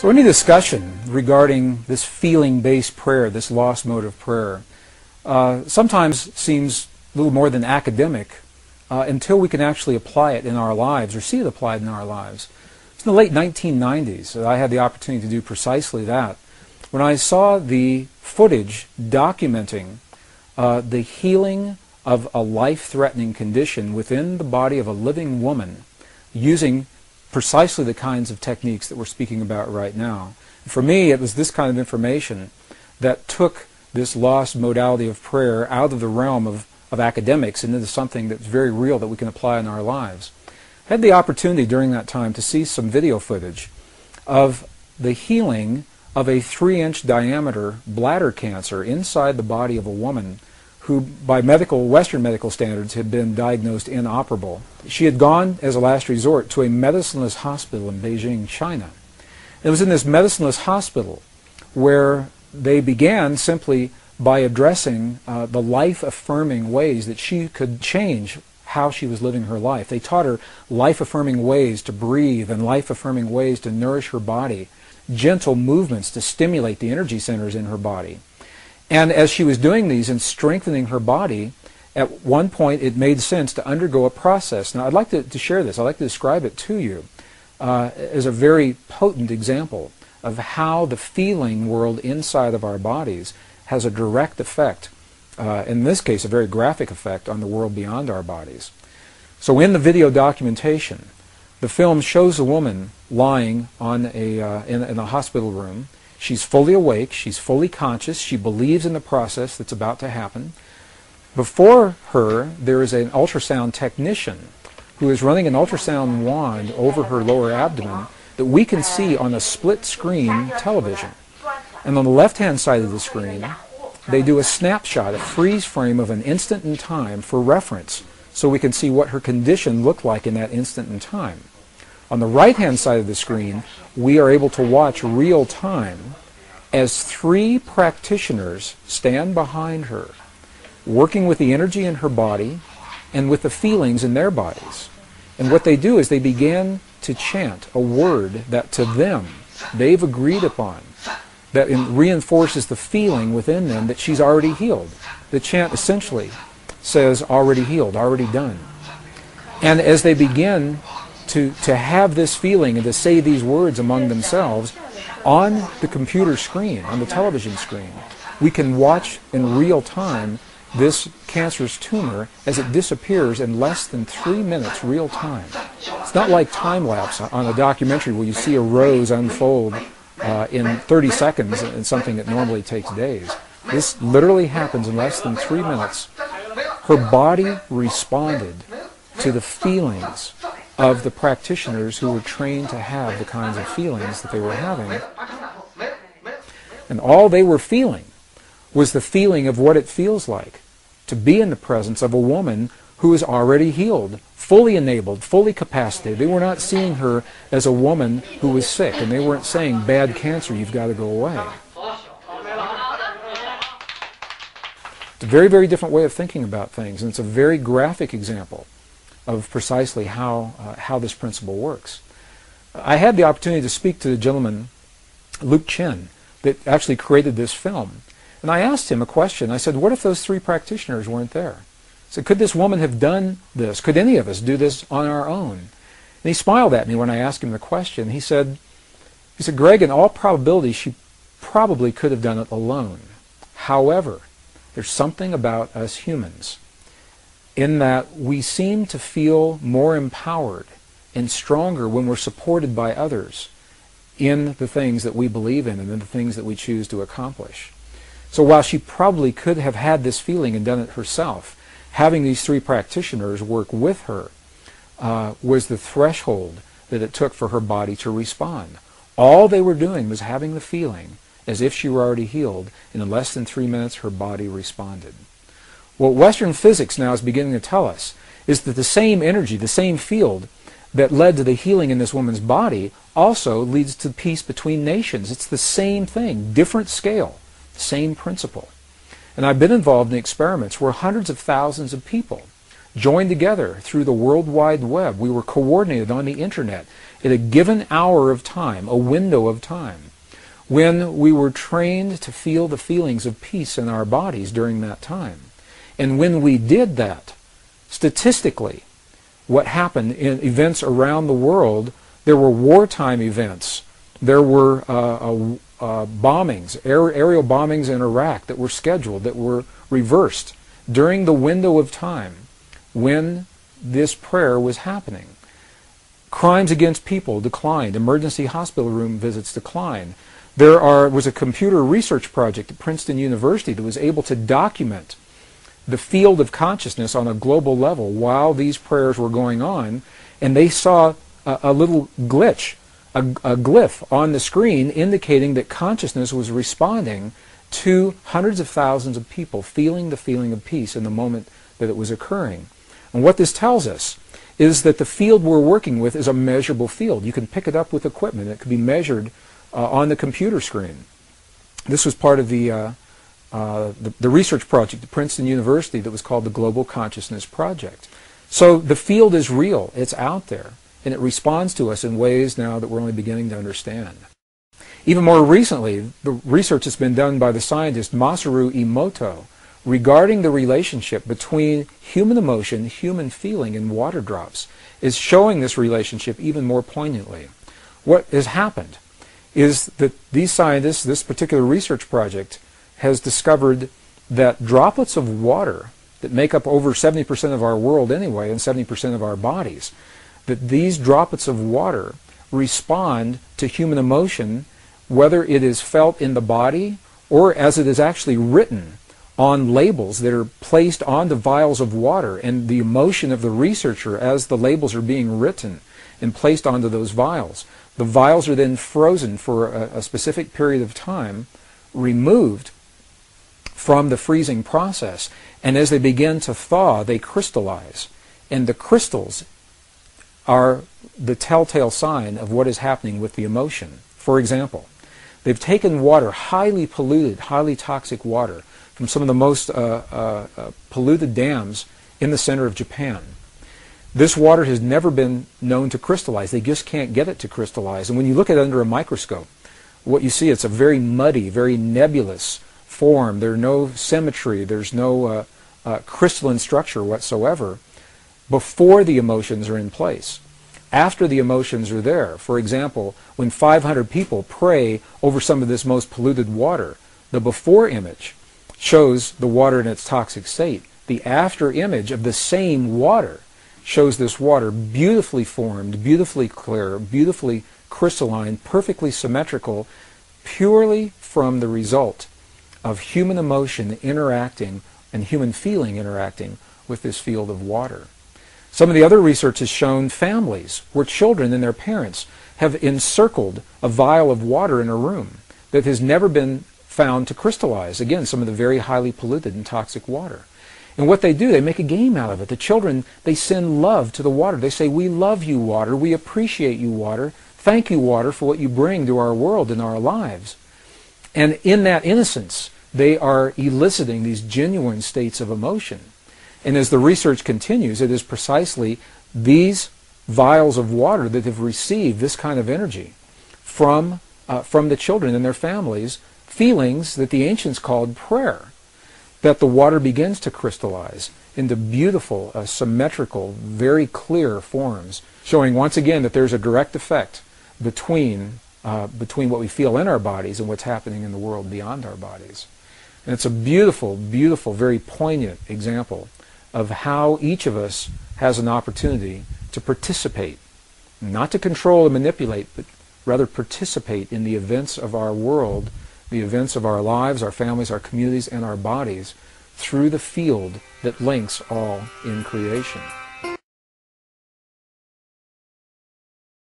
So any discussion regarding this feeling-based prayer, this lost mode of prayer, sometimes seems a little more than academic until we can actually apply it in our lives or see it applied in our lives. It's in the late 1990s that I had the opportunity to do precisely that, when I saw the footage documenting the healing of a life-threatening condition within the body of a living woman using precisely the kinds of techniques that we're speaking about right now. For me, it was this kind of information that took this lost modality of prayer out of the realm of academics and into something that's very real that we can apply in our lives. I had the opportunity during that time to see some video footage of the healing of a 3-inch diameter bladder cancer inside the body of a woman who, by Western medical standards, had been diagnosed inoperable. She had gone, as a last resort, to a medicineless hospital in Beijing, China. It was in this medicineless hospital where they began simply by addressing the life-affirming ways that she could change how she was living her life. They taught her life-affirming ways to breathe and life-affirming ways to nourish her body, gentle movements to stimulate the energy centers in her body. And as she was doing these and strengthening her body, at one point it made sense to undergo a process. Now I'd like to share this. I'd like to describe it to you as a very potent example of how the feeling world inside of our bodies has a direct effect, in this case a very graphic effect, on the world beyond our bodies. So in the video documentation, the film shows a woman lying on in a hospital room. She's fully awake, she's fully conscious, she believes in the process that's about to happen. Before her, there is an ultrasound technician who is running an ultrasound wand over her lower abdomen that we can see on a split-screen television. And on the left-hand side of the screen, they do a snapshot, a freeze frame of an instant in time for reference, so we can see what her condition looked like in that instant in time. On the right-hand side of the screen, we are able to watch real time as 3 practitioners stand behind her, working with the energy in her body and with the feelings in their bodies. And what they do is they begin to chant a word that to them they've agreed upon, that reinforces the feeling within them that she's already healed. The chant essentially says, already healed, already done. And as they begin to have this feeling and to say these words among themselves, on the computer screen, on the television screen, we can watch in real time this cancerous tumor as it disappears in less than 3 minutes real time. It's not like time-lapse on a documentary where you see a rose unfold in 30 seconds in something that normally takes days. This literally happens in less than 3 minutes. Her body responded to the feelings of the practitioners who were trained to have the kinds of feelings that they were having. And all they were feeling was the feeling of what it feels like to be in the presence of a woman who is already healed, fully enabled, fully capacitated. They were not seeing her as a woman who was sick, and they weren't saying, bad cancer, you've got to go away. It's a very, very different way of thinking about things, and it's a very graphic example of precisely how this principle works. I had the opportunity to speak to the gentleman, Luke Chen, that actually created this film. And I asked him a question. I said, what if those 3 practitioners weren't there? I said, could this woman have done this? Could any of us do this on our own? And he smiled at me when I asked him the question. He said, Gregg, in all probability, she probably could have done it alone. However, there's something about us humans in that we seem to feel more empowered and stronger when we're supported by others in the things that we believe in and in the things that we choose to accomplish. So while she probably could have had this feeling and done it herself, having these 3 practitioners work with her was the threshold that it took for her body to respond. All they were doing was having the feeling as if she were already healed, and in less than 3 minutes her body responded. What Western physics now is beginning to tell us is that the same energy, the same field that led to the healing in this woman's body also leads to peace between nations. It's the same thing, different scale, same principle. And I've been involved in experiments where hundreds of thousands of people joined together through the World Wide Web. We were coordinated on the internet at a given hour of time, a window of time, when we were trained to feel the feelings of peace in our bodies during that time. And when we did that, statistically, what happened in events around the world, there were wartime events. There were bombings, aerial bombings in Iraq that were scheduled, that were reversed during the window of time when this prayer was happening. Crimes against people declined. Emergency hospital room visits declined. There was a computer research project at Princeton University that was able to document the field of consciousness on a global level while these prayers were going on, and they saw a little glitch, a glyph on the screen indicating that consciousness was responding to hundreds of thousands of people feeling the feeling of peace in the moment that it was occurring. And what this tells us is that the field we're working with is a measurable field. You can pick it up with equipment. It can be measured on the computer screen. This was part of the research project at Princeton University that was called the Global Consciousness Project. So the field is real. It's out there. And it responds to us in ways now that we're only beginning to understand. Even more recently, the research that's been done by the scientist Masaru Emoto regarding the relationship between human emotion, human feeling, and water drops is showing this relationship even more poignantly. What has happened is that these scientists, this particular research project, has discovered that droplets of water that make up over 70% of our world anyway and 70% of our bodies, that these droplets of water respond to human emotion, whether it is felt in the body or as it is actually written on labels that are placed onto vials of water, and the emotion of the researcher as the labels are being written and placed onto those vials. The vials are then frozen for a specific period of time, removed from the freezing process, and as they begin to thaw, they crystallize. And the crystals are the telltale sign of what is happening with the emotion. For example, they've taken water, highly polluted, highly toxic water, from some of the most polluted dams in the center of Japan. This water has never been known to crystallize. They just can't get it to crystallize. And when you look at it under a microscope, what you see, it's a very muddy, very nebulous form. There's no symmetry. There's no crystalline structure whatsoever before the emotions are in place. After the emotions are there, for example, when 500 people pray over some of this most polluted water, the before image shows the water in its toxic state. The after image of the same water shows this water beautifully formed, beautifully clear, beautifully crystalline, perfectly symmetrical, purely from the result of human emotion interacting and human feeling interacting with this field of water. Some of the other research has shown families where children and their parents have encircled a vial of water in a room that has never been found to crystallize. Again, some of the very highly polluted and toxic water. And what they do, they make a game out of it. The children, they send love to the water. They say, "We love you, water. We appreciate you, water. Thank you, water, for what you bring to our world and our lives." And in that innocence, they are eliciting these genuine states of emotion. And as the research continues, it is precisely these vials of water that have received this kind of energy from the children and their families, feelings that the ancients called prayer, that the water begins to crystallize into beautiful, symmetrical, very clear forms, showing once again that there's a direct effect between what we feel in our bodies and what's happening in the world beyond our bodies. And it's a beautiful, beautiful, very poignant example of how each of us has an opportunity to participate, not to control and manipulate, but rather participate in the events of our world, the events of our lives, our families, our communities, and our bodies through the field that links all in creation.